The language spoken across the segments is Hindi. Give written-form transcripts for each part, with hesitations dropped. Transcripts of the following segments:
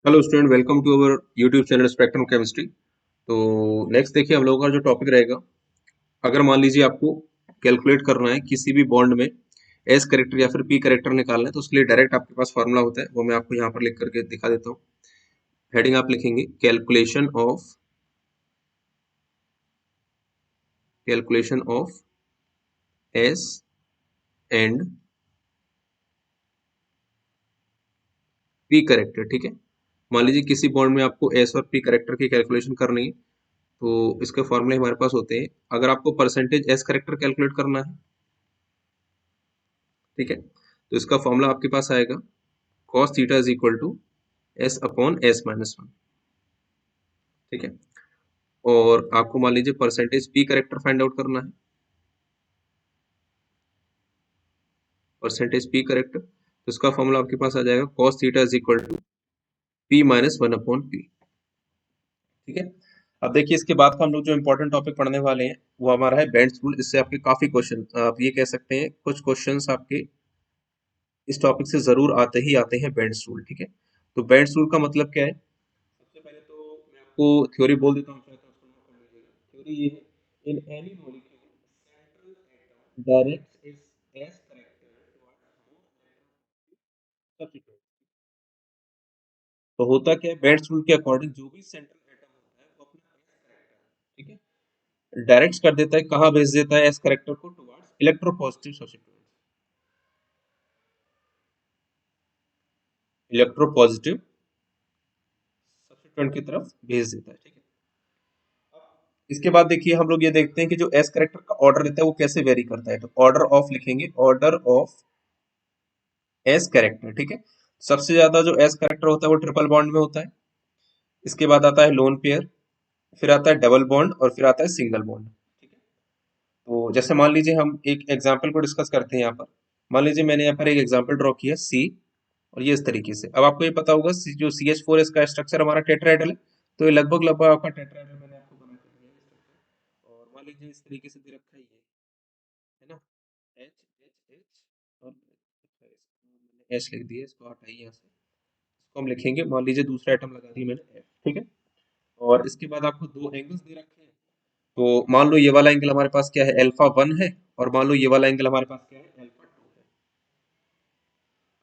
Hello student, welcome to our YouTube channel spectrum chemistry. तो नेक्स्ट देखिए हम लोगों का जो टॉपिक रहेगा, अगर मान लीजिए आपको कैलकुलेट करना है किसी भी बॉन्ड में एस करेक्टर या फिर पी करेक्टर निकालना है, तो उसके लिए डायरेक्ट आपके पास फार्मूला होता है, वो मैं आपको यहाँ पर लिख करके दिखा देता हूँ। हेडिंग आप लिखेंगे calculation of S and P character. ठीक है, मान लीजिए किसी बॉन्ड में आपको एस और पी करेक्टर की कैलकुलेशन करनी है, तो इसके फॉर्मूले हमारे पास होते हैं। अगर आपको परसेंटेज एस करेक्टर कैलकुलेट करना है, ठीक है, तो इसका फॉर्मूला आपके पास आएगा cos theta is equal to S upon S minus one. ठीक है, और आपको मान लीजिए percentage P character find out करना है, परसेंटेज पी करेक्टर, तो इसका फॉर्मूला आपके पास आ जाएगा cos theta is equal to P minus one upon P. ठीक है, अब देखिए इसके बाद का हम लोग जो इंपॉर्टेंट टॉपिक पढ़ने वाले हैं वो हमारा है बेंड्स रूल। इससे आपके काफी क्वेश्चन, आप ये कह सकते हैं कुछ क्वेश्चंस आपके इस टॉपिक से जरूर आते हैं बेंड्स रूल। ठीक है, तो बेंड्स रूल का मतलब क्या है? सबसे पहले तो मैं आपको थ्योरी बोल देता हूँ, चाहे तो उसको नोट कर लीजिएगा। थ्योरी ये है, in any molecule central atom directs it's S character towards substitute. तो होता क्या है, बेंड्स रूल के अकॉर्डिंग जो भी सेंट्रल एटम होता है वो अपना एस करेक्टर, ठीक है, डायरेक्ट कर देता है, कहाँ भेज देता है एस करेक्टर को? Towards electropositive substitute, electropositive substitute की तरफ भेज देता है। ठीक है, इसके बाद देखिए हम लोग ये देखते हैं कि जो एस करेक्टर का ऑर्डर रहता है वो कैसे वेरी करता है। तो ऑर्डर ऑफ लिखेंगे, ऑर्डर ऑफ एस कैरेक्टर। ठीक है, सबसे ज्यादा जो एस कैरेक्टर होता है वो ट्रिपल बॉन्ड में होता है, इसके बाद आता है लोन पेयर, फिर आता है डबल बॉन्ड और फिर आता है सिंगल बॉन्ड। ठीक है, तो जैसे मान लीजिए हम एक एग्जांपल को डिस्कस करते हैं यहाँ पर। मान लीजिए मैंने यहाँ पर एक एग्जांपल ड्रॉ किया सी, और ये इस तरीके से। अब आपको ये पता होगा जो सी एच फोर इसका स्ट्रक्चर हमारा टेट्राहेड्रल है, तो ये लगभग लगभग आपका टेट्राहेड्रल मैंने आपको बना के दिया है स्ट्रक्चर। और मान लीजिए इस तरीके से दे रखा है ये, है ना, एच एच एच, और मैंने एच लिख दिया, इसको हटाइए यहाँ से, इसको हम लिखेंगे, मान लीजिए दूसरा आइटम लगा दिया मैंने एफ। ठीक है, और इसके बाद आपको दो एंगल्स दे रखे हैं। तो मान लो ये वाला एंगल हमारे पास क्या है, अल्फा वन है, और मान लो ये वाला एंगल हमारे पास क्या है, अल्फा टू है।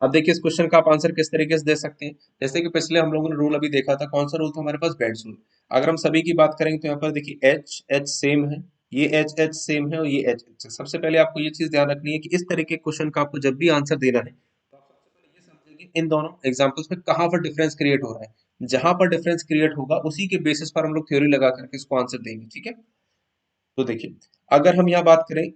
अब देखिए इस क्वेश्चन का आप आंसर किस तरीके से दे सकते हैं। जैसे कि पिछले हम लोगों ने रूल अभी देखा था, कौन सा रूल था हमारे पास, बेंड्स रूल। अगर हम सभी की बात करेंगे तो यहाँ पर देखिए एच एच सेम है, ये एच एच सेम है, और ये एच एच। सबसे पहले आपको ये चीज ध्यान रखनी है कि इस तरीके के क्वेश्चन का आपको जब भी आंसर देना है तो आप सबसे पहले ये समझेंगे इन दोनों एग्जाम्पल्स में कहाँ पर डिफरेंस क्रिएट हो रहा है। जहां पर डिफरेंस क्रिएट होगा उसी के बेसिस पर हम लोग थ्योरी लगा करके इसको आंसर देंगे। ठीक है, तो देखिए अगर हम यहाँ बात करें,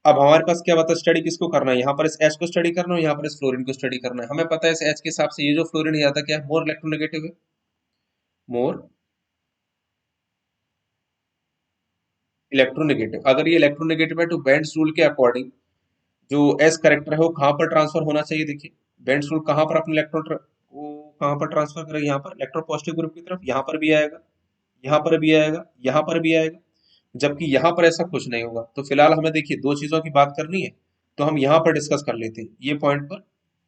अब हमारे पास क्या बता, स्टडी किसको करना है, यहाँ पर इस एच को स्टडी करना है, यहाँ पर इस फ्लोरीन को स्टडी करना है। हमें पता है इस एच के हिसाब से ये जो फ्लोरीन है आता क्या है, मोर इलेक्ट्रोनेगेटिव है, मोर इलेक्ट्रोनेगेटिव। अगर ये इलेक्ट्रोनेगेटिव है तो बेंड्स रूल के अकॉर्डिंग जो एस करेक्टर है वो कहाँ पर ट्रांसफर होना चाहिए? देखिए बेंड्स रूल कहाँ पर अपने इलेक्ट्रॉन वो कहाँ पर ट्रांसफर करेगा, यहाँ पर इलेक्ट्रो पॉजिटिव ग्रुप की तरफ, यहाँ पर भी आएगा, यहाँ पर भी आएगा, यहाँ पर भी आएगा। जबकि यहाँ पर ऐसा कुछ नहीं होगा। तो फिलहाल हमें देखिए दो चीजों की बात करनी है, तो हम यहाँ पर डिस्कस कर लेते हैं, ये पॉइंट पर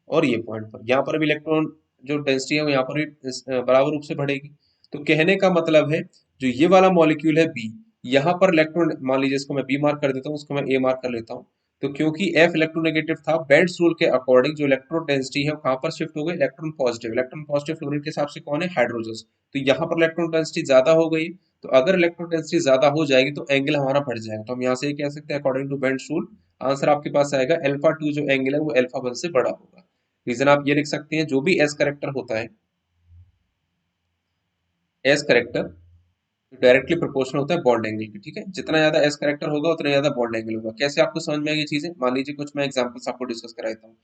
और ये पॉइंट पर। यहाँ पर भी इलेक्ट्रॉन जो डेंसिटी है वो यहाँ पर भी बराबर रूप से बढ़ेगी। तो कहने का मतलब है जो ये वाला मॉलिक्यूल है बी, यहाँ पर इलेक्ट्रॉन, मान लीजिए इसको मैं बी मार्क कर देता हूँ, उसको मैं ए मार्क कर लेता हूँ। तो क्योंकि एफ इलेक्ट्रोनेगेटिव था, बेंड्स रूल के अकॉर्डिंग जो इलेक्ट्रॉन डेंसिटी है वो कहाँ पर शिफ्ट हो गई, electron positive. Electron positive fluorine के हिसाब से कौन है, हाइड्रोजन। तो यहाँ पर इलेक्ट्रॉन डेंसिटी ज्यादा हो गई। तो अगर इलेक्ट्रॉन डेंसिटी ज्यादा हो जाएगी तो एंगल हमारा बढ़ जाएगा। तो हम यहाँ से ये कह सकते हैं according to Bent's rule answer आपके पास आएगा अल्फा टू, जो एंगल है वो अल्फा वन से बड़ा होगा। रीजन आप ये लिख सकते हैं, जो भी एस करेक्टर होता है, एस करेक्टर डायरेक्टली प्रोपोर्शनल होता है बॉन्ड एंगल की। ठीक है, जितना ज्यादा एस करेक्टर होगा उतना ज्यादा बॉन्ड एंगल होगा। कैसे आपको समझ में आएगी चीजें, मान लीजिए कुछ मैं एग्जांपल्स आपको डिस्कस कराता हूँ।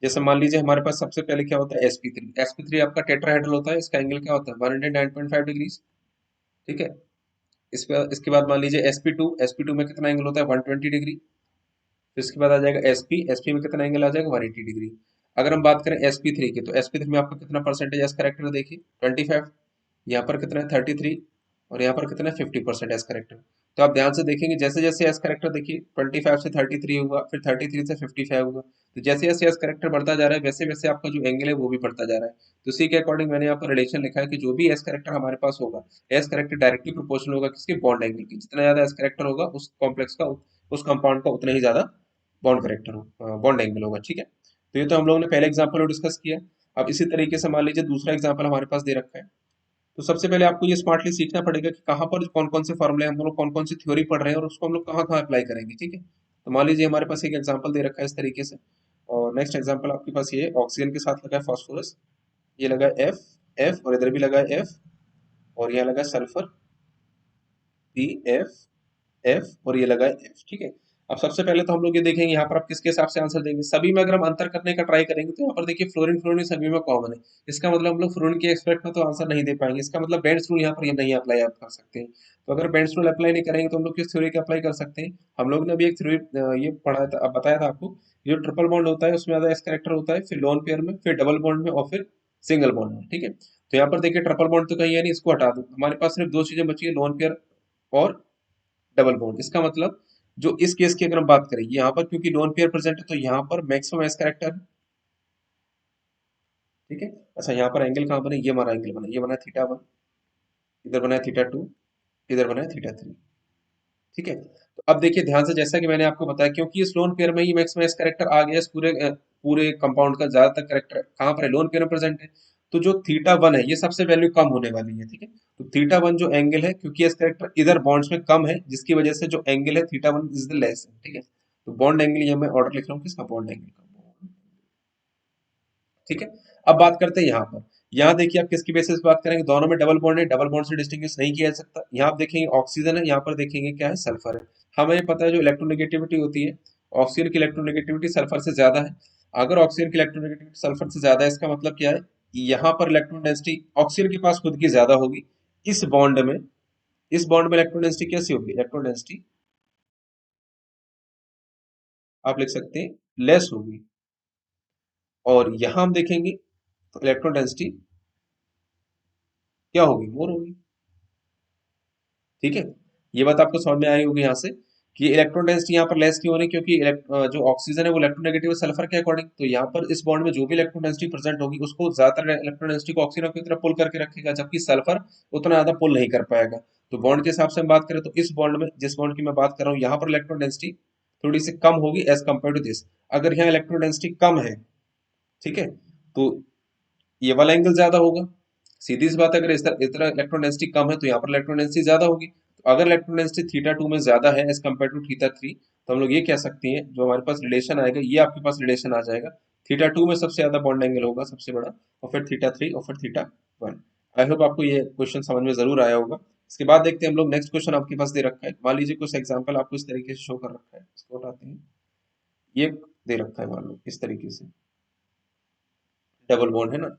जैसे मान लीजिए हमारे पास सबसे पहले क्या होता है, sp3। sp3 आपका टेट्राहेड्रल होता है, इसका एंगल क्या होता है, 109.5 डिग्रीज। ठीक है, इसके बाद मान लीजिए sp2 में कितना एंगल होता है, 120 डिग्री। फिर इसके बाद आ जाएगा sp में कितना एंगल आ जाएगा, 180 डिग्री। अगर हम बात करें sp3 की, तो sp3 में आपका कितना परसेंटेज एस करेक्टर है, देखिए 25, यहाँ पर कितना है 33, और यहाँ पर कितना है 50% एस करेक्टर। तो आप ध्यान से देखेंगे जैसे जैसे एस करेक्टर देखिए 25 से 33 हुआ, फिर 33 से 55 हुआ, तो जैसे जैसे एस करेक्टर बढ़ता जा रहा है वैसे वैसे आपका जो एंगल है वो भी बढ़ता जा रहा है। तो उसी के अकॉर्डिंग मैंने यहाँ पर रिलेशन लिखा है कि जो भी एस करेक्टर हमारे पास होगा, एस करेक्टर डायरेक्टली प्रोपोर्शनल होगा किसके, बॉन्ड एंगल की। जितना ज्यादा एस करेक्टर होगा उस कॉम्प्लेक्स का, उस कंपाउंड का उतना ही ज्यादा बॉन्ड करेक्टर हो, बॉन्ड एंगल होगा। ठीक है, तो ये तो हम लोगों ने पहले एग्जाम्पल में डिस्कस किया। अब इसी तरीके से मान लीजिए दूसरा एग्जाम्पल हमारे पास दे रखा है। तो सबसे पहले आपको ये स्मार्टली सीखना पड़ेगा कि कहाँ पर कौन कौन से फॉर्मूले हम लोग कौन कौन सी थ्योरी पढ़ रहे हैं और उसको हम लोग कहाँ कहाँ अप्लाई करेंगे। ठीक है, तो मान लीजिए हमारे पास एक एग्जांपल दे रखा है इस तरीके से, और नेक्स्ट एग्जांपल आपके पास ये ऑक्सीजन के साथ लगा है फॉस्फोरस, ये लगा है एफ, एफ और इधर भी लगा है एफ, और यहाँ लगा सल्फर पी एफ, एफ और ये लगा है एफ। ठीक है, अब सबसे पहले तो हम लोग ये देखेंगे यहाँ पर आप किसके हिसाब से आंसर देंगे। सभी में अगर हम अंतर करने का ट्राई करेंगे तो यहाँ पर देखिए फ्लोरीन फ्लोरीन सभी में कॉमन है, इसका मतलब हम लोग फ्लोरीन के एक्सपेक्ट में तो आंसर नहीं दे पाएंगे, इसका मतलब बेंड्स रूल यहाँ पर ये नहीं अप्लाई आप कर सकते हैं। तो अगर बेंड्स रूल अप्लाई नहीं करेंगे तो हम लोग किस थ्योरी का अप्लाई कर सकते हैं। हम लोग ने अभी एक थ्योरी ये पढ़ा था, बताया था आपको, जो ट्रिपल बॉन्ड होता है उसमें ज्यादा एस कैरेक्टर होता है, फिर लोन पेयर में, फिर डबल बॉन्ड में और फिर सिंगल बॉन्ड में। ठीक है, तो यहाँ पर देखिए ट्रिपल बॉन्ड तो कहीं है नहीं, इसको हटा दो, हमारे पास सिर्फ दो चीजें बची है, लोन पेयर और डबल बॉन्ड। इसका मतलब जो इस केस की अगर हम बात करें यहाँ पर, क्योंकि लोन पेयर प्रेजेंट है तो यहाँ पर मैक्सिमम एस कैरेक्टर है। ठीक है, अच्छा यहाँ पर एंगल कहाँ बने, ये हमारा एंगल बना, ये बना थीटा वन, इधर बना थीटा टू, इधर बना थीटा थ्री। ठीक है, तो अब देखिए ध्यान से, जैसा कि मैंने आपको बताया, क्योंकि इस लोन पेयर में ही मैक्सिमम एस कैरेक्टर आ गया, इस पूरे कंपाउंड का ज्यादातर कैरेक्टर कहाँ पर है, लोन पेयर में प्रेजेंट है। तो जो थीटा वन है ये सबसे वैल्यू कम होने वाली है। ठीक है, तो थीटा वन जो एंगल है, क्योंकि एस कैरेक्टर इधर बॉन्ड्स में कम है, जिसकी वजह से जो एंगल है theta one is the less है। ठीक है, तो बॉन्ड एंगल ये मैं ऑर्डर लिख रहा हूँ किसका, बॉन्ड एंगल का। ठीक है, अब बात करते हैं यहाँ पर। यहाँ देखिए आप किसकी बेसिस पे बात करेंगे, दोनों में डबल बॉन्ड है, डबल बॉन्ड से डिस्टिंग्विश नहीं किया जा सकता। यहाँ आप देखेंगे ऑक्सीजन है, यहाँ पर देखेंगे क्या है, सल्फर है। हमें पता है जो इलेक्ट्रोनेगेटिविटी होती है, ऑक्सीजन की इलेक्ट्रोनेगेटिविटी सल्फर से ज्यादा है। अगर ऑक्सीजन की इलेक्ट्रोनेगेटिविटी सल्फर से ज्यादा है, इसका मतलब क्या है, यहाँ पर इलेक्ट्रॉन डेंसिटी ऑक्सीजन के पास खुद की ज्यादा होगी। इस बॉन्ड में, इस बॉन्ड में इलेक्ट्रॉन डेंसिटी कैसी होगी, इलेक्ट्रॉन डेंसिटी आप लिख सकते हैं लेस होगी। और यहाँ हम देखेंगे तो इलेक्ट्रॉन डेंसिटी क्या होगी, मोर होगी। ठीक है, ये बात आपको समझ में आई होगी यहाँ से कि इलेक्ट्रॉन डेंसिटी यहाँ पर लेस क्यों हो रही है, क्योंकि जो ऑक्सीजन है वो इलेक्ट्रोनेगेटिव है सल्फर के अकॉर्डिंग। तो यहाँ पर इस बॉन्ड में जो भी इलेक्ट्रॉन डेंसिटी प्रेजेंट होगी उसको ज्यादातर इलेक्ट्रॉन डेंसिटी को ऑक्सीजन की तरफ पुल करके रखेगा, जबकि सल्फर उतना ज्यादा पुल नहीं कर पाएगा। तो बॉन्ड के हिसाब से हम बात करें तो इस बॉन्ड में, जिस बॉन्ड की मैं बात कर रहा हूँ, यहाँ पर इलेक्ट्रॉन डेंसिटी थोड़ी सी कम होगी एज कम्पेयर टू दिस। अगर यहाँ इलेक्ट्रॉन डेंसिटी कम है, ठीक है, तो ये वाला एंगल ज्यादा होगा। सीधी सी बात है, अगर इस तरह इलेक्ट्रॉन डेंसिटी कम है तो यहाँ पर इलेक्ट्रॉन डेंसिटी ज्यादा होगी। तो अगर इलेक्ट्रॉन डेंसिटी थीटा टू में ज्यादा है as compare to theta three, तो हम लोग ये कह सकते हैं, जो हमारे पास रिलेशन आएगा ये आपके पास रिलेशन आ जाएगा, थीटा टू में सबसे ज्यादा बॉन्ड एंगल होगा सबसे बड़ा, और फिर थीटा थ्री और फिर थीटा वन। आई होप आपको ये क्वेश्चन समझ में जरूर आया होगा। इसके बाद देखते हैं हम लोग, नेक्स्ट क्वेश्चन आपके पास दे रखा है, मान लीजिए कुछ एग्जाम्पल आपको इस तरीके से शो कर रखा है, इसको उठाते हैं। ये दे रखा है मान लो इस तरीके से, डबल बॉन्ड है ना,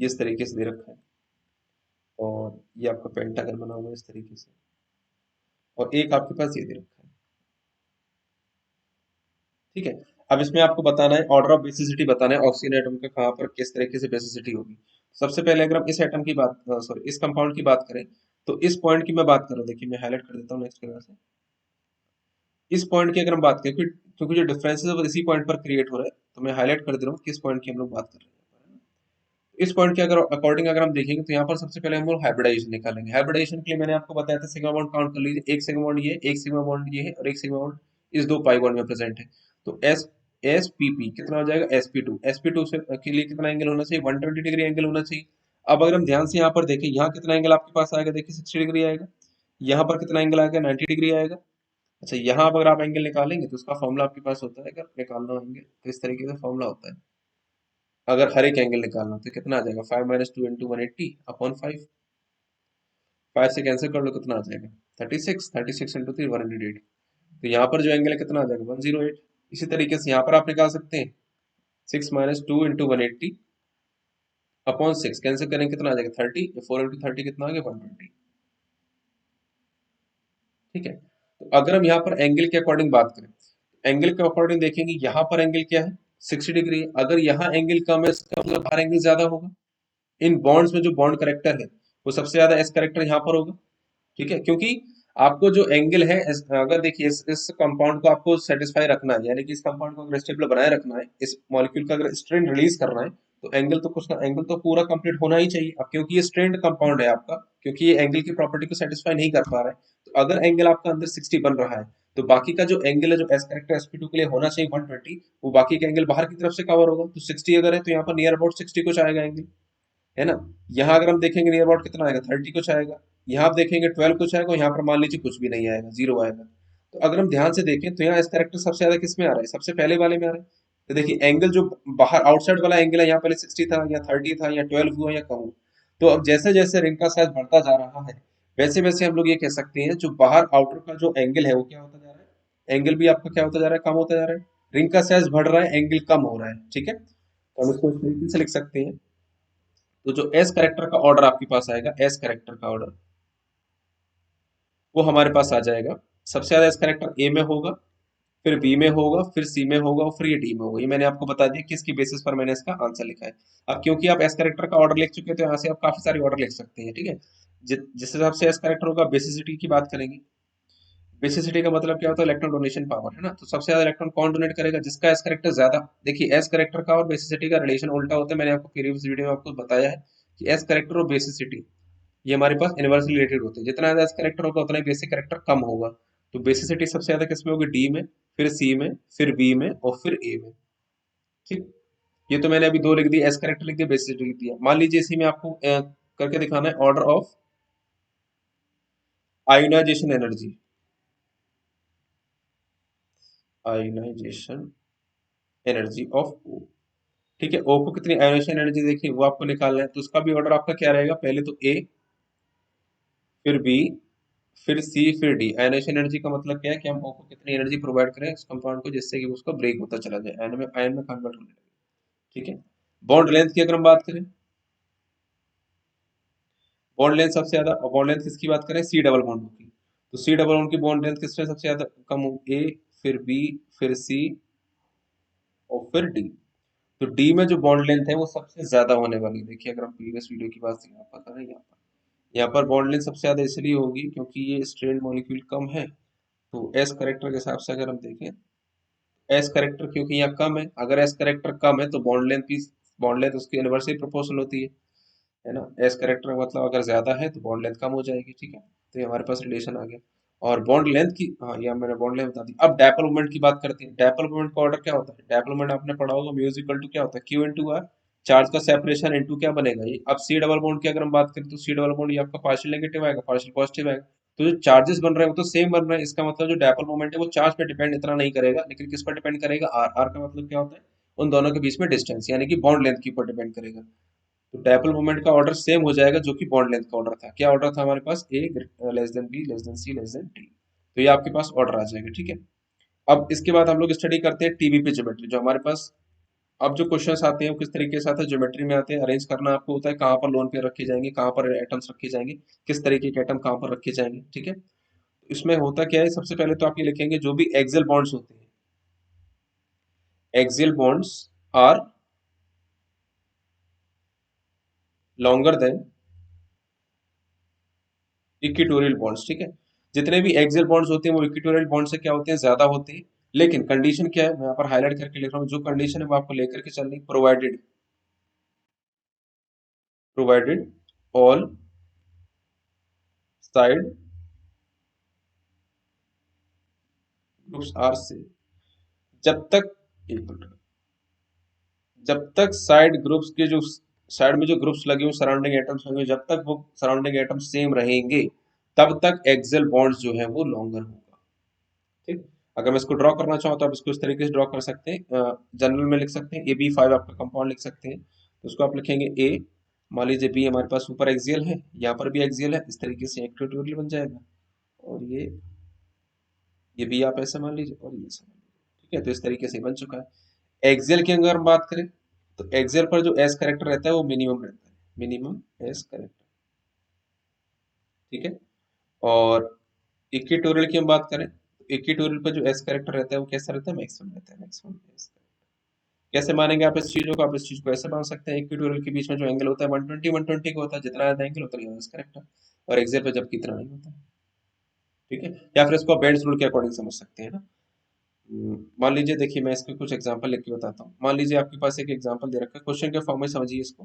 ये इस तरीके से दे रखा है, और ये आपका पेंटागन बना हुआ है इस तरीके से, और एक आपके पास ये दे रखा है। ठीक है, अब इसमें आपको बताना है ऑर्डर ऑफ बेसिसिटी, बताना है ऑक्सीजन एटम का कहाँ पर किस तरीके से बेसिसिटी होगी। सबसे पहले अगर हम इस एटम की बात, सॉरी इस कंपाउंड की बात करें, तो इस पॉइंट की मैं बात करूँ, देखिए मैं हाईलाइट कर देता हूँ नेक्स्ट कलर से। इस पॉइंट की अगर हम बात करें, क्योंकि जो डिफरेंसेस है वो इसी पॉइंट पर क्रिएट हो रहा है, तो मैं हाईलाइट कर दे रहा हूँ किस पॉइंट की हम लोग बात कर रहे हैं। इस पॉइंट के अगर अकॉर्डिंग अगर हम देखेंगे तो यहाँ पर सबसे पहले हम लोग हाइब्रिडाइजेशन निकालेंगे। हाइब्रिडाइजेशन के लिए मैंने आपको बताया था, सिग्मा बॉन्ड काउंट कर लीजिए, एक सिग्मा बॉन्ड ये, एक सिग्मा बॉन्ड ये है, और एक सिग्मा बॉन्ड इस दो पाई बॉन्ड में प्रेजेंट है। तो एस एस पी पी कितना हो जाएगा, एस पी टू से के लिए कितना एंगल होना चाहिए, 120 डिग्री एंगल होना चाहिए। अब अगर हम ध्यान से यहाँ पर देखें, यहाँ कितना एंगल आपके पास आएगा, देखिए 60 डिग्री आएगा। यहाँ पर कितना एंगल आएगा, 90 डिग्री आएगा। अच्छा, यहाँ पर अगर आप एंगल निकालेंगे तो उसका फॉर्मूला आपके पास होता है, अगर निकालना एंगल तो इस तरीके से फॉर्मूला होता है। अगर हर एक एंगल निकालना तो कितना आ जाएगा, 5 - 2 × 180/5। 5 से कैंसिल कर लो, कितना आ जाएगा, 36, 36 × 3 108। तो यहाँ पर जो एंगल है कितना आ जाएगा, 108। इसी तरीके से यहाँ पर आप निकाल सकते हैं 6 - 2 × 180/6, कैंसिल करेंगे कितना आ जाएगा 30, 4 × 30 कितना आ गया, 120। ठीक है, तो अगर हम यहाँ पर एंगल के अकॉर्डिंग बात करें, एंगल के अकॉर्डिंग देखेंगे यहाँ पर एंगल क्या है, 60 डिग्री है। अगर यहाँ एंगल कम है इसका मतलब बाहर एंगल ज्यादा होगा। इन बॉन्ड्स में जो बॉन्ड करेक्टर है वो सबसे ज्यादा एस करेक्टर यहाँ पर होगा। ठीक है, क्योंकि आपको जो एंगल है अगर देखिए इस कंपाउंड को आपको सेटिस्फाई रखना है, यानी कि इस कंपाउंड को अगर स्टेबल बनाए रखना है, इस मॉलिक्यूल का अगर स्ट्रेन रिलीज करना है, तो एंगल तो कुछ एंगल तो पूरा कंप्लीट होना ही चाहिए। अब क्योंकि ये स्ट्रेन्ड कंपाउंड है आपका, क्योंकि ये एंगल की प्रॉपर्टी को सेटिस्फाई नहीं कर पा रहा है, तो अगर एंगल आपका अंदर 60 बन रहा है, तो बाकी का जो एंगल है जो एस कैरेक्टर sp2 के लिए होना चाहिए 120, वो बाकी का एंगल बाहर की तरफ से कवर होगा। तो 60 अगर है तो यहाँ पर नियर अबाउट 60 कुछ आएगा एंगल, है ना। यहाँ अगर हम देखेंगे नियर अबाउट कितना आएगा, 30 कुछ आएगा। यहाँ आप देखेंगे 12 कुछ आएगा, यहाँ पर मान लीजिए कुछ भी नहीं आएगा, जीरो आएगा। तो अगर हम ध्यान से देखें तो यहाँ इस कैरेक्टर सबसे ज्यादा किस में आ रहा है, सबसे पहले वाले में आ रहा है। तो देखिए एंगल जो बाहर आउटसाइड वाला एंगल है, यहाँ पहले 60 था या 30 था या 12 हुआ या कम हुआ। तो अब जैसे जैसे रिंग का साइज बढ़ता जा रहा है, वैसे वैसे हम लोग ये कह सकते हैं जो बाहर आउटर का जो एंगल है वो क्या होता जा रहा है, एंगल भी आपका क्या होता जा रहा है, कम होता जा रहा है। रिंग का साइज बढ़ रहा है, एंगल कम हो रहा है, ठीक है। तो हम इसको इस तरीके से लिख सकते हैं। तो जो एस करेक्टर का ऑर्डर आपके पास आएगा, एस करेक्टर का ऑर्डर वो हमारे पास आ जाएगा। सबसे ज्यादा एस करेक्टर ए में होगा, फिर बी में होगा, फिर सी में होगा और फिर ये डी में होगा। ये मैंने आपको बता दिया किसकी बेसिस पर मैंने इसका आंसर लिखा है। अब क्योंकि आप एस करेक्टर का ऑर्डर लिख चुके हैं, तो यहाँ से आप काफी सारे ऑर्डर लिख सकते हैं, ठीक है। जिस हिसाब से एस करेक्टर होगा, बेसिसिटी की बात करेंगे। बेसिसिटी का मतलब क्या होता है, इलेक्ट्रॉन डोनेशन पावर, है ना। तो सबसे ज्यादा इलेक्ट्रॉन कौन डोनेट करेगा, जिसका एस करेक्टर ज्यादा। देखिए एस करेक्टर का और बेसिसिटी का रिलेशन उल्टा होता है, मैंने आपको प्रीवियस वीडियो में आपको बताया है कि एस करेक्टर और बेसिसिटी ये हमारे पास इनवर्सली रिलेटेड होते हैं। जितना ज्यादा एस करेक्टर होगा उतना ही बेसिक करेक्टर कम होगा। तो बेसिसिटी सबसे ज्यादा किस में होगी, डी में, फिर सी में, फिर बी में और फिर ए में, ठीक। ये तो मैंने अभी दो लिख दिया, एस करेक्टर लिख दिया, बेसिसिटी लिख दिया। मान लीजिए इसी में आपको करके दिखाना है order of ionisation energy, ionisation energy of O, ठीक है। ओ को कितनी आयोनाइजेशन एनर्जी देखिए वो आपको निकालना है, तो उसका भी ऑर्डर आपका क्या रहेगा, पहले तो ए, फिर बी, फिर सी, फिर डी। आयनेशन एनर्जी का मतलब क्या है कि हम ओ को कितनी एनर्जी प्रोवाइड करें उस कंपाउंड को, जिससे कि उसका ब्रेक होता चला जाए, आयन में कन्वर्ट होने लगे, ठीक है। बॉन्ड लेंथ की अगर हम बात करें, बॉन्ड लेंथ सबसे ज्यादा, और बॉन्ड लेंथ किसकी बात करें, सी डबल बॉन्ड की। तो सी डबल बॉन्ड की बॉन्ड लेंथ किसमें सबसे ज्यादा कम हो, ए, फिर बी, फिर सी और फिर डी। तो डी में जो बॉन्ड लेंथ है वो सबसे ज्यादा होने वाली है। देखिए अगर हम प्रीवियस वीडियो की बात पता नहीं, यहाँ पर बॉन्ड लेंथ सबसे ज्यादा इसलिए होगी क्योंकि ये स्ट्रेन्ड मॉलिक्यूल कम है। तो एस करेक्टर के हिसाब से अगर हम देखें, एस करेक्टर क्योंकि यहाँ कम है, अगर एस करेक्टर कम है तो बॉन्ड लेंथ उसकी इनवर्सली प्रोपोर्शनल होती है ना। एस करेक्टर मतलब अगर ज्यादा है तो बॉन्ड लेंथ कम हो जाएगी, ठीक है। तो ये हमारे पास रिलेशन आ गया। और बॉन्ड लेंथ की, हाँ ये मैंने बॉन्ड लेंथ बता दी। अब डायपोल मोमेंट की बात करते हैं। डायपोल मोमेंट का ऑर्डर क्या होता है, डायपोल मोमेंट आपने पढ़ा होगा, म्यू इक्वल टू क्या होता है, क्यू इनटू आर, चार्ज का सेपरेशन इनटू क्या बनेगा ये। अब सी डबल बॉन्ड की अगर हम बात करें तो सी डबल बॉन्ड ये आपका पार्शियल नेगेटिव आएगा, पार्शियल पॉजिटिव आएगा। तो जो चार्जेस बन रहे हैं वो तो सेम बन रहे हैं, इसका मतलब जो डायपोल मोमेंट है वो चार्ज पे डिपेंड इतना नहीं करेगा, लेकिन किस पर डिपेंड करेगा, आर। आर का मतलब क्या होता है, उन दोनों के बीच में डिस्टेंस, यानी कि बॉन्ड लेंथ के ऊपर डिपेंड करेगा। तो डायपोल मोमेंट का ऑर्डर सेम हो जाएगा जो कि बॉन्ड लेंथ का ऑर्डर था। क्या ऑर्डर था हमारे पास, A less than B less than C less than D. तो ये आपके पास ऑर्डर आ जाएगा, ठीक है। अब इसके बाद हम लोग स्टडी करते हैं टीबीपी ज्योमेट्री, जो हमारे पास अब जो क्वेश्चंस आते हैं वो किस तरीके से आते हैं, ज्योमेट्री में आते हैं। अरेंज करना आपको होता है, कहाँ पर लोन पेयर रखे जाएंगे, कहाँ पर एटम्स रखे जाएंगे, किस तरीके के एटम कहाँ पर रखे जाएंगे, ठीक है। इसमें होता क्या है, सबसे पहले तो आप ये लिखेंगे जो भी एक्सियल बॉन्ड्स होते हैं, axial bonds are longer than equatorial bonds, ठीक है। जितने भी एक्सियल बॉन्ड्स होते हैं वो इक्विटोरियल बॉन्ड से क्या होते हैं, ज्यादा होते हैं। लेकिन कंडीशन क्या है, मैं यहाँ पर हाईलाइट करके लिख रहा हूँ, जो कंडीशन है वो आपको लेकर के चलनी, provided, provided all side groups are से, जब तक एक मिनट, जब तक साइड ग्रुप्स के जो साइड में जो ग्रुप्स लगे हुए सराउंडिंग एटम्स होंगे, जब तक वो सराउंडिंग एटम्स सेम रहेंगे, तब तक एक्सियल बॉन्ड्स जो है वो लॉन्गर होगा, ठीक। अगर मैं इसको ड्रॉ करना चाहूँ तो आप इसको इस तरीके से ड्रॉ कर सकते हैं, जनरल में लिख सकते हैं, ए बी फाइव आपका कंपाउंड लिख सकते हैं। तो उसको आप लिखेंगे ए, मान लीजिए बी हमारे पास ऊपर एक्सियल है, यहाँ पर भी एक्सियल है, इस तरीके से इक्विटोरियल बन जाएगा। और ये भी आप ऐसे मान लीजिए और ये ऐसे मान लीजिए, ठीक है। तो इस तरीके से बन चुका है। एक्सियल की अगर हम बात करें तो एक्सियल पर जो एस करेक्टर रहता है वो मिनिमम रहता है, मिनिमम एस करेक्टर, ठीक है। और इक्विटोरियल की हम बात करें तो इक्विटोरियल पर जो एस करेक्टर रहता है वो कैसा रहता है, मैक्सिमम रहता है, मैक्सिमम एस। कैसे मानेंगे आप इस चीजों को, आप इस चीज को ऐसे मान सकते हैं, इक्विटोरियल के बीच में जो एंगल होता है 120 120 का होता है, जितना ज्यादा एंगल उतना ज्यादा करेक्ट है। और एक्सियल पे जब कितना नहीं होता है, ठीक है, या फिर इसको बेंड्स रूल के अकॉर्डिंग समझ सकते हैं ना। मान लीजिए, देखिए मैं इसके कुछ एग्जांपल लिख के बताता हूँ। मान लीजिए आपके पास एक एग्जांपल दे रखा है, क्वेश्चन के फॉर्म में समझिए इसको।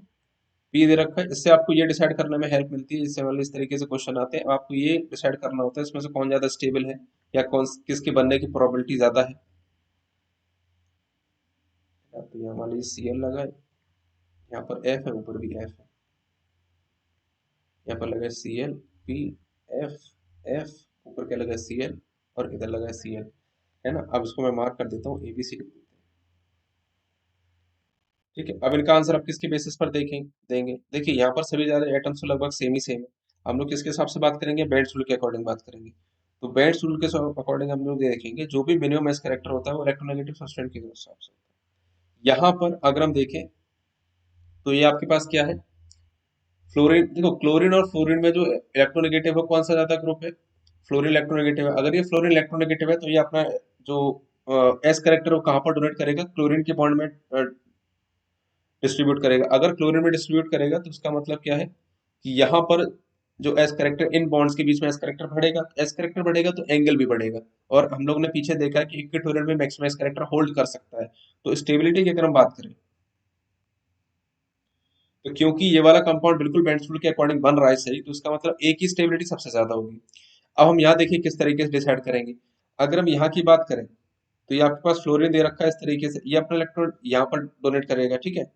पी दे रखा है, इससे आपको ये डिसाइड करने में हेल्प मिलती है, इससे वाले इस तरीके से क्वेश्चन आते हैं, आपको ये डिसाइड करना होता है इसमें से कौन ज्यादा स्टेबल है या कौन किसके बनने की प्रोबेबिलिटी ज्यादा है। तो यहाँ मान लीजिए सी एल लगा है, यहाँ पर एफ है, ऊपर भी एफ है, यहाँ पर लगा है C L P F F, ऊपर क्या लगा है सी एल, और इधर लगा है सी एल, है ना। अब इसको मैं मार्क कर देता हूँ, एबीसी। ठीक है, अब इनका आंसर आप किसके बेसिस पर देंगे। देखिए यहाँ पर सभी ज्यादा एटम्स तो लगभग सेम ही सेम है। हम लोग किसके हिसाब से बात करेंगे, बेंड्स रूल के अकॉर्डिंग बात करेंगे। तो बेंड्स रूल के अकॉर्डिंग हम लोग ये देखेंगे, जो भी मिनिमम एस कैरेक्टर होता है वो इलेक्ट्रोनेगेटिव सब्सटेंस के हिसाब से होता है। यहाँ पर अगर हम देखें तो ये आपके पास क्या है, फ्लोरीन। देखो क्लोरीन और फ्लोरीन में जो इलेक्ट्रोनेगेटिव है कौन सा ज्यादा ग्रुप है, फ्लोरीन इलेक्ट्रोनेगेटिव है। अगर ये फ्लोरीन इलेक्ट्रोनेगेटिव है तो ये अपना जो एस कैरेक्टर वो कहाँ पर डोनेट करेगा, क्लोरीन के बॉन्ड में डिस्ट्रीब्यूट करेगा। अगर क्लोरीन में डिस्ट्रीब्यूट करेगा तो उसका मतलब क्या है कि यहाँ पर जो एस करेक्टर, इन बॉन्ड्स के बीच में एस करेक्टर बढ़ेगा, एस करेक्टर बढ़ेगा तो एंगल भी बढ़ेगा। और हम लोग ने पीछे देखा है कि इक्वेटोरियल में मैक्सिमम एस करेक्टर होल्ड कर सकता है। तो स्टेबिलिटी की अगर हम बात करें, तो क्योंकि ये वाला कंपाउंड बिल्कुल बेंड्स रूल के अकॉर्डिंग बन रहा है सही, तो इसका मतलब एक ही स्टेबिलिटी सबसे ज्यादा होगी। अब हम यहाँ देखिए किस तरीके से डिसाइड करेंगे। अगर हम यहाँ की बात करें तो ये आपके पास फ्लोरीन दे रखा है इस तरीके से, ये अपना इलेक्ट्रॉन यहाँ पर डोनेट करेगा, ठीक है।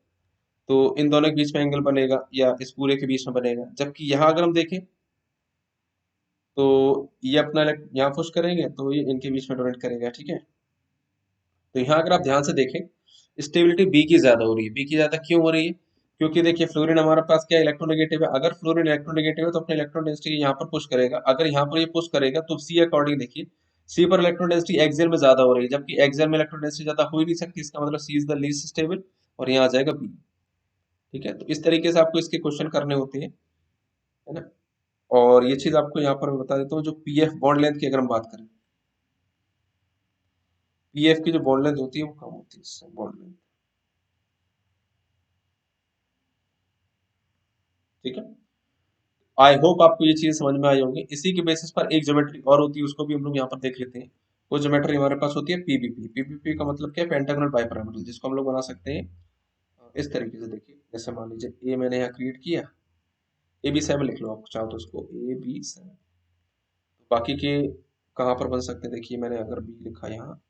तो इन दोनों के बीच में एंगल बनेगा या इस पूरे के बीच में बनेगा। जबकि यहाँ अगर हम देखें तो ये अपना यहाँ पुश करेंगे तो ये इनके बीच में डोनेट करेगा, ठीक है। तो यहाँ अगर आप ध्यान से देखें, स्टेबिलिटी बी की ज्यादा हो रही है। बी की ज्यादा क्यों हो रही है, क्योंकि देखिए फ्लोरीन हमारे पास क्या इलेक्ट्रोनेगेटिव है। अगर फ्लोरीन इलेक्ट्रोनेगेटिव है तो अपने इलेक्ट्रॉन डेंसिटी यहाँ पर पुश करेगा। अगर यहाँ पर ये पुश करेगा तो सी अकॉर्डिंग देखिए, सी पर इलेक्ट्रॉन डेंसिटी एक्सियल में ज्यादा हो रही है, जबकि एक्सियल में इलेक्ट्रॉन डेंसिटी ज्यादा हो ही नहीं सकती। इसका मतलब सी इज द लीस्ट स्टेबल, और यहाँ आ जाएगा बी। ठीक है, तो इस तरीके से आपको इसके क्वेश्चन करने होते हैं, है ना। और ये चीज आपको यहाँ पर मैं बता देता हूँ, जो पीएफ बॉन्ड लेंथ की अगर हम बात करें, पीएफ की जो बॉन्ड लेंथ होती है वो कम होती है इससे, बॉन्ड लेंथ। ठीक है, आई होप आपको ये चीज समझ में आई होंगी। इसी के बेसिस पर एक ज्योमेट्री और होती है, उसको भी हम लोग यहाँ पर देख लेते हैं। वो ज्योमेट्री हमारे पास होती है पीबीपी। पीबीपी का मतलब क्या है, पेंटागोनल बाइपिरामिडल, जिसको हम लोग बना सकते हैं इस तरीके से। देखिए जैसे मान लीजिए ए मैंने यहाँ क्रिएट किया, ए बी सेवन लिख लो आप चाहो तो उसको, ए बी सेवन। बाकी के कहाँ पर बन सकते हैं, देखिए मैंने अगर बी लिखा यहाँ,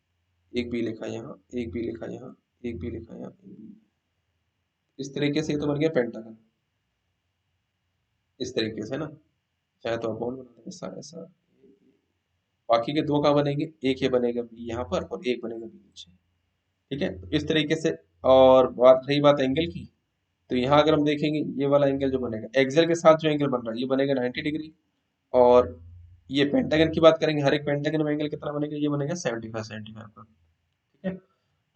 एक बी लिखा यहाँ, एक बी लिखा यहाँ, एक बी लिखा यहाँ, एक बी, इस तरीके से ये तो बन गया पेंटागन, इस तरीके से ना। चाहे तो आप बॉन्ड बना दें ऐसा ऐसा। बाकी के दो कहाँ बनेंगे, एक ये बनेगा बी यहाँ पर और एक बनेगा बी नीचे। ठीक है, तो इस तरीके से। और बात रही बात एंगल की, तो यहाँ अगर हम देखेंगे ये वाला एंगल जो बनेगा एक्सेल के साथ, जो एंगल बन रहा है ये बनेगा 90 डिग्री। और ये पेंटागन की बात करेंगे, हर एक पेंटागन में एंगल कितना बनेगा, ये बनेगा 75 का। ठीक है,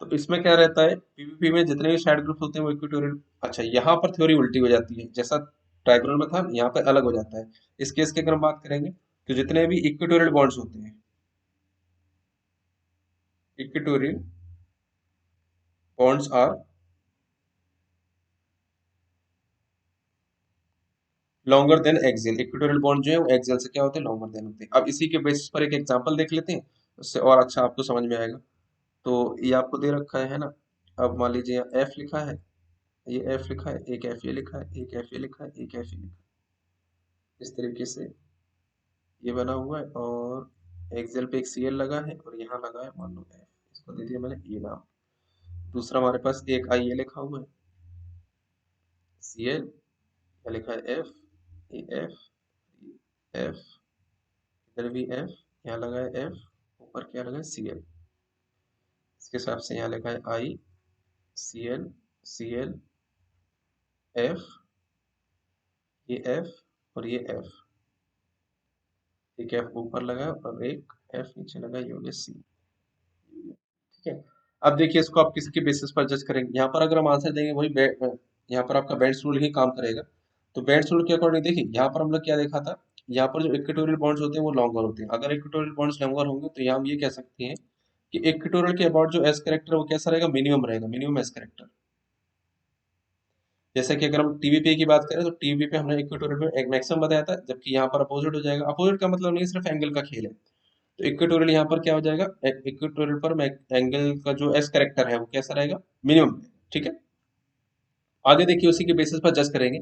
तो इसमें क्या रहता है, पीवीपी में जितने भी साइड ग्रुप्स होते हैं वो इक्वेटोरियल। अच्छा, यहाँ पर थ्योरी उल्टी हो जाती है, जैसा ट्राइगोनल में था यहाँ पर अलग हो जाता है। इस केस के अगर हम बात करेंगे तो जितने भी इक्वेटोरियल बॉन्ड्स होते हैं, equatorial bonds are longer than axial. Equatorial bond जो है वो एक्सियल से क्या होते हैं, लॉन्गर देन होते हैं। अब इसी के बेसिस पर एक एग्जांपल देख लेते हैं, उससे और अच्छा आपको समझ में आएगा। तो ये आपको दे रखा है ना। अब मान लीजिए यहाँ एफ लिखा है, ये एफ लिखा है, एक एफ ये लिखा है, एक एफ ये लिखा है, एक एफ ये लिखा है, इस तरीके से ये बना हुआ है। और एक्सेल पे एक सीएल लगा है और यहाँ लगा है मान लो एफ, इसको दे दिया मैंने ये नाम। दूसरा हमारे पास एक आई ये लिखा हुआ है, सीएल, यहाँ लिखा है एफ, ये एफ, एफ, इधर भी एफ, यहाँ लगा है एफ, ऊपर क्या लगा है सीएल। इसके हिसाब से यहाँ लिखा है आई, सीएल, सीएल, एफ, ये एफ, और ये एफ। एक एफ ऊपर लगा और एक एफ नीचे लगा, ये हो गया सी। ठीक है, अब देखिए इसको आप किसके बेसिस पर जज करेंगे। यहाँ पर अगर हम आंसर देंगे वही यहाँ पर आपका बेंड्स रूल ही काम करेगा। तो बेंड्स रूल के अकॉर्डिंग देखिए यहाँ पर हम लोग क्या देखा था, यहाँ पर जो इक्वेटोरियल बॉन्ड्स होते हैं वो लॉन्गर होते हैं। अगर इक्वेटोरियल बॉन्ड्स लॉन्गर होंगे तो यहाँ हम ये कह सकते हैं कि इक्वेटोरियल के अबाउट जो एस करेक्टर वो कैसा रहेगा, मिनिमम रहेगा, मिनिमम एस करेक्टर। जैसे कि अगर हम टीवीपी की बात करें तो टीवीपी पे हमने इक्वेटोरियल में एक मैक्सिमम बताया था, जबकि यहाँ पर अपोजिट हो जाएगा। अपोजिट का मतलब नहीं सिर्फ एंगल का खेल है। तो इक्वेटोरियल यहाँ पर क्या हो जाएगा, इक्वेटोरियल पर एंगल का जो एस करेक्टर है वो कैसा रहेगा, मिनिमम। ठीक है, आगे देखिए उसी के बेसिस पर जज करेंगे,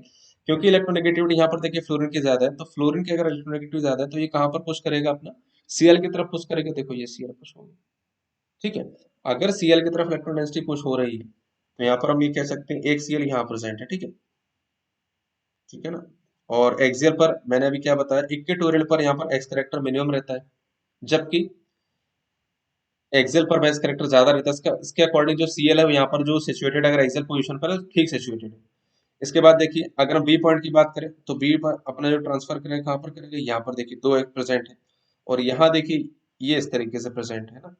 क्योंकि इलेक्ट्रोनेगेटिविटी यहाँ पर देखिए फ्लोरीन की ज्यादा है, तो फ्लोरीन की अगर इलेक्ट्रोनेगेटिविटी ज्यादा है तो ये कहाँ पर पुश करेगा अपना, सीएल की तरफ पुश करेगा। देखो ये सीएल पुश होगी। ठीक है, अगर सीएल की तरफ इलेक्ट्रॉन डेंसिटी पुश हो रही है तो यहाँ पर हम ये कह सकते हैं एक सीएल यहाँ प्रेजेंट है। ठीक है, ठीक है ना। और एक्सियल पर मैंने अभी क्या बताया, इक्वेटोरियल पर यहाँ पर एक्स करेक्टर मिनिमम रहता है, जबकि एक्सियल पर बेस करेक्टर ज्यादा रहता है। इसका इसके अकॉर्डिंग जो सीएल है वो यहाँ पर जो सिचुएटेड, अगर एक्सियल पोजीशन पर है तो ठीक सिचुएटेड है। इसके बाद देखिए अगर हम बी पॉइंट की बात करें तो बी पर अपना जो ट्रांसफर करेंगे कहाँ पर करेंगे, यहाँ पर देखिए दो एक प्रेजेंट है, और यहाँ देखिए ये इस तरीके से प्रेजेंट है ना।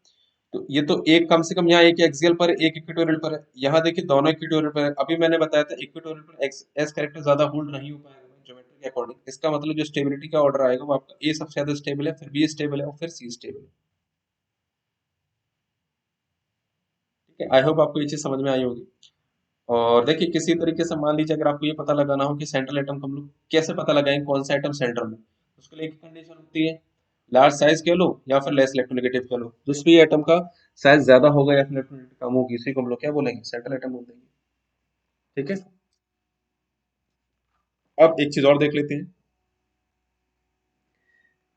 तो ये तो एक कम से कम यहाँ एक एक्सियल पर एक इक्वेटोरियल पर है, यहाँ देखिए दोनों इक्वेटोरियल पर है। अभी मैंने बताया था इक्वेटोरियल पर एक्स एस कैरेक्टर ज्यादा होल्ड नहीं हो पाएगा ज्योमेट्री के अकॉर्डिंग। इसका मतलब जो स्टेबिलिटी का ऑर्डर आएगा वो आपका ए सबसे ज्यादा स्टेबल है, फिर बी स्टेबल है और फिर सी स्टेबल है। ठीक है, आई होप आपको ये चीज समझ में आई होगी। और देखिए किसी तरीके से मान लीजिए अगर आपको ये पता लगाना हो कि सेंट्रल एटम को हम लोग कैसे पता लगाएंगे कौन सा एटम सेंटर में, उसके लिए एक कंडीशन होती है, लार्ज साइज कह लो या फिर लेस इलेक्ट्रोनेगेटिव कह लो, जिस भी एटम का साइज ज्यादा होगा या फिर इलेक्ट्रोनेगेटिव कम होगी इसी को हम लोग क्या बोलेंगे, सेंट्रल एटम बोल देंगे। ठीक है, अब एक चीज और देख लेते हैं।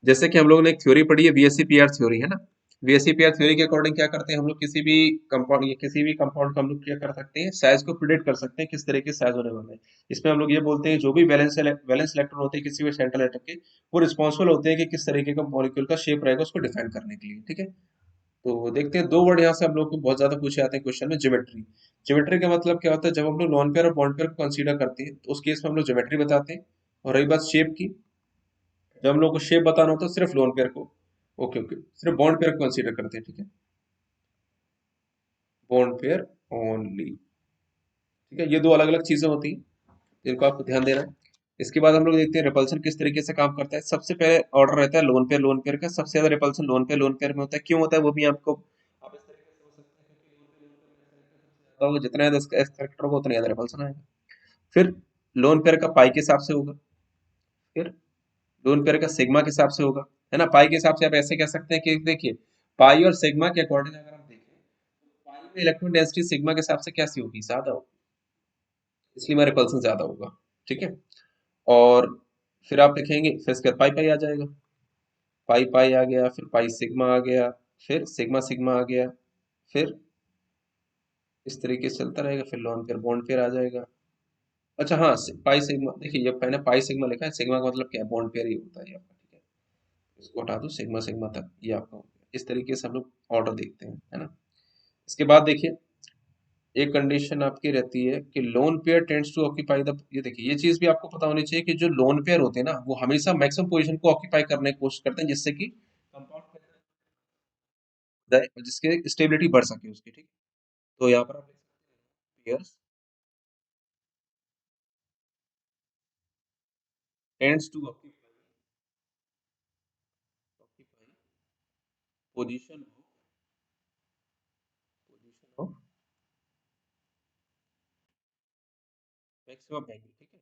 जैसे कि हम लोग ने एक थ्योरी पढ़ी है वीएससीपीआर थ्योरी, है ना। वीएससीपीआर थ्योरी के अकॉर्डिंग क्या करते हैं हम लोग, किसी भी कंपाउंड या किसी भी कंपाउंड को हम लोग क्या कर सकते हैं, साइज को प्रिडिक्ट कर सकते हैं किस तरह के साइज होने वाले हैं। इसमें हम लोग ये बोलते हैं जो भी वैलेंस इलेक्ट्रॉन होते हैं किसी भी सेंट्रल एटम के, वो रिस्पॉन्सिबल होते हैं कि किस तरीके का मॉलिक्यूल का शेप रहेगा उसको डिफाइन करने के लिए। ठीक है, तो देखते हैं दो वर्ड यहाँ से हम लोग को बहुत ज्यादा पूछे जाते हैं क्वेश्चन में, ज्योमेट्री। ज्योमेट्री का मतलब क्या होता है, जब हम लोग लॉन पेयर और बॉन्ड पेयर को कंसीडर करते हैं तो उस केस में हम लोग ज्योमेट्री बताते हैं। और रही बात शेप की, जब हम लोग को शेप बताना होता है सिर्फ लोन पेयर को, ओके ओके, सिर्फ बॉन्ड पेयर को कंसीडर करते हैं। ठीक है, बॉन्ड पेयर ओनली। ठीक है, ये दो अलग अलग चीजें होती हैं जिनको आपको ध्यान देना है। इसके बाद हम लोग देखते हैं रिपल्सन किस तरीके से काम करता है। सबसे पहले ऑर्डर रहता है लोन पेयर का, सबसे ज्यादा रिपल्सन लोन पेयर में होता है। क्यों होता है वो भी आपको आप इस तरीके से हो सकते हैं, क्योंकि लोन पेयर जितना ज्यादा एस करेक्टर होगा उतना ज्यादा रिपल्सन आएगा। फिर लोन पेयर का पाई के हिसाब से होगा, फिर लोन पेयर का सिग्मा के हिसाब से होगा, है ना। पाई के हिसाब से आप ऐसे कह सकते हैं कि देखिए पाई और सिग्मा के अकॉर्डिंग अगर हम देखें तो पाई में इलेक्ट्रॉन डेंसिटी सिग्मा के हिसाब से कैसी होगी, ज्यादा होगी, इसलिए मेरा रिपल्सन ज्यादा होगा। ठीक है, और फिर आप लिखेंगे फिर इसके बाद पाई पाई आ जाएगा, पाई पाई आ गया, फिर पाई सिग्मा आ गया, फिर सिग्मा सिग्मा आ गया, फिर इस तरीके से चलता रहेगा, फिर लॉन पेयर बॉन्ड पेयर आ जाएगा। अच्छा हाँ, पाई सिग्मा देखिए, ये मैंने पाई सिग्मा लिखा है, सिग्मा का मतलब क्या है, बॉन्ड पेयर ही होता है ये आपका। ठीक है, इसको हटा दो, सिग्मा सिग्मा तक ये आपका हो गया। इस तरीके से हम लोग ऑर्डर देखते हैं, है ना। इसके बाद देखिए एक कंडीशन आपकी रहती है कि lone pair tends to occupy the, ये देखिए ये चीज भी आपको पता होनी चाहिए कि जो लोन पेयर होते हैं ना वो हमेशा मैक्सिमम पोजीशन को ऑक्यूपाई करने की कोशिश करते हैं, जिससे कि कंपाउंड जिसके स्टेबिलिटी बढ़ सके उसकी। ठीक, तो यहाँ पर आप pairs tends to occupy position of maximum angle. ठीक है,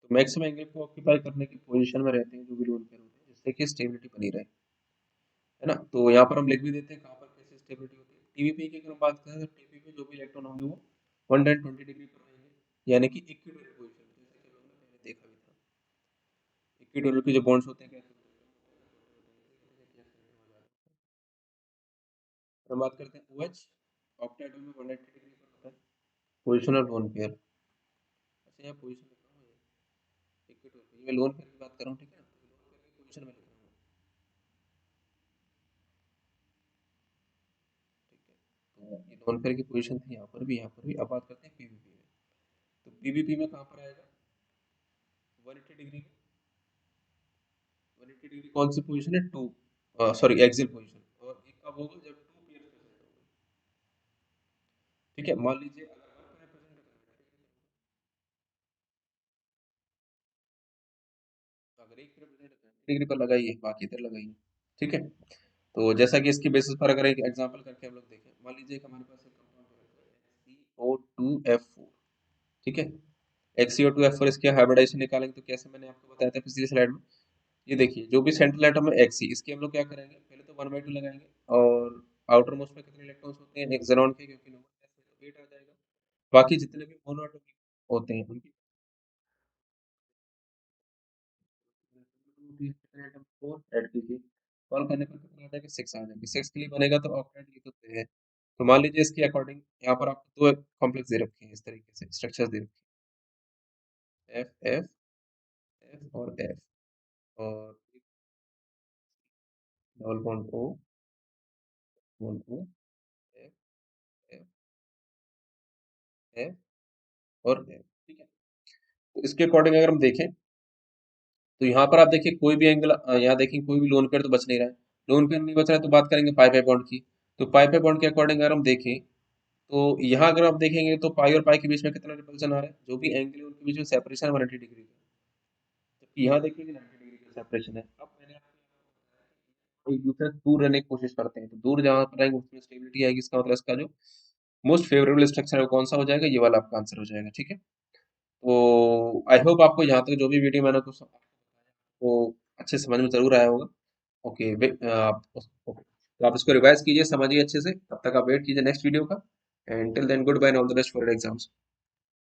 तो मैक्सिमम एंगल को ऑक्यूपाई करने की पोजीशन में रहते हैं जो भी लोन पेयर होते हैं, जिससे कि स्टेबिलिटी बनी रहे, है ना। तो यहाँ पर हम लिख भी देते हैं कहाँ पर कैसे स्टेबिलिटी होती है। टीवीपी की अगर हम बात करें तो टीपी पे जो भी इलेक्ट्रॉन होंगे वो 120 डिग्री पर रहेंगे, यानी कि इक्विटोरियल पोजीशन, जैसे कि हमने पहले देखा भी था इक्विटोरियल के जो बॉन्ड्स होते हैं कैसे होते हैं। हम बात करते हैं OH, ऑक्टेट में 180 डिग्री पर होता है पोजीशन ऑफ लोन पेयर। अच्छा यहाँ पोजीशन लिख रहा हूँ, इक्विटोरियल मैं लोन पेयर की बात कर रहा हूँ। ठीक है ना, तो लोन पेयर की पोजीशन में लिख रहा हूँ। ठीक है, तो ये लोन पेयर की पोजीशन थी यहाँ पर भी, यहाँ पर भी। अब बात करते हैं पीवीपी में, तो पीवीपी में कहाँ पर आएगा, 180 डिग्री, 180 डिग्री कौन सी पोजीशन है, टू, सॉरी एक्सियल पोजीशन, और एक कब होगा जब टू पेयर प्रेजेंट होगा। ठीक है, मान लीजिए अगर वन पेयर प्रेजेंट तो अगर एक पेयर प्रेजेंट डिग्री पर लगाइए बाकी इधर लगाइए। ठीक है, तो जैसा कि इसकी बेसिस पर अगर एक एग्जांपल करके हम लोग देखें, मान लीजिए कि हमारे पास एक कंपाउंड है CO2F4। ठीक है, XeO2F4 इसके हाइब्रिडाइजेशन निकालेंगे तो कैसे, मैंने आपको बताया था पिछली स्लाइड में। ये देखिए जो भी सेंट्रल एटम है Xe, इसके हम लोग क्या करेंगे, पहले तो 1/2 लगाएंगे, और आउटर मोस्ट में कितने इलेक्ट्रॉन्स होते हैं, एक जेनॉन के, क्योंकि नंबर तो 8 आ जाएगा। बाकी जितने भी मोनो एटॉमिक होते हैं उनकी कितने एटम, 4 ऐड कीजिए, सॉल्व करने पर कितना आ जाएगा, 6 आ जाएगा। 6 के लिए बनेगा तो ऑक्टेट ये तो है। तो मान लीजिए इसके अकॉर्डिंग यहाँ पर आपको 2 कॉम्प्लेक्स दे रखे हैं, इस तरीके से स्ट्रक्चर्स दे रखे हैं, एफ एफ एफ और एफ, और double bond O, bond O, F F F और एफ, ठीक है। तो इसके अकॉर्डिंग अगर हम देखें तो यहाँ पर आप देखिए कोई भी एंगल, यहाँ देखिए कोई भी लोन पेयर तो बच नहीं रहा है। लोन पेयर नहीं बच रहा है तो बात करेंगे पाई पाई बॉन्ड की। तो पाई पाई बॉन्ड के अकॉर्डिंग अगर हम देखें तो यहाँ अगर आप देखेंगे तो पाई और पाई के बीच में कितना रिपल्सन आ रहा है, जो भी एंगल है उनके बीच में सेपरेशन है 180 डिग्री का, जबकि यहाँ देखिए 90 डिग्री का सेपरेशन है। अब मैंने आपको एक दूसरे से दूर रहने की कोशिश करते हैं, तो दूर जहाँ पर रहेंगे उसमें स्टेबिलिटी आएगी, इसका मतलब इसका जो मोस्ट फेवरेबल स्ट्रक्चर है वो कौन सा हो जाएगा, ये वाला आपका आंसर हो जाएगा, ठीक है। तो आई होप आपको यहाँ तक जो भी वीडियो मैंने कुछ वो अच्छे से समझ में जरूर आया होगा। ओके, आप ओके, तो आप इसको रिवाइज कीजिए, समझिए अच्छे से, तब तक आप वेट कीजिए नेक्स्ट वीडियो का। And till then good bye, all the best for exams.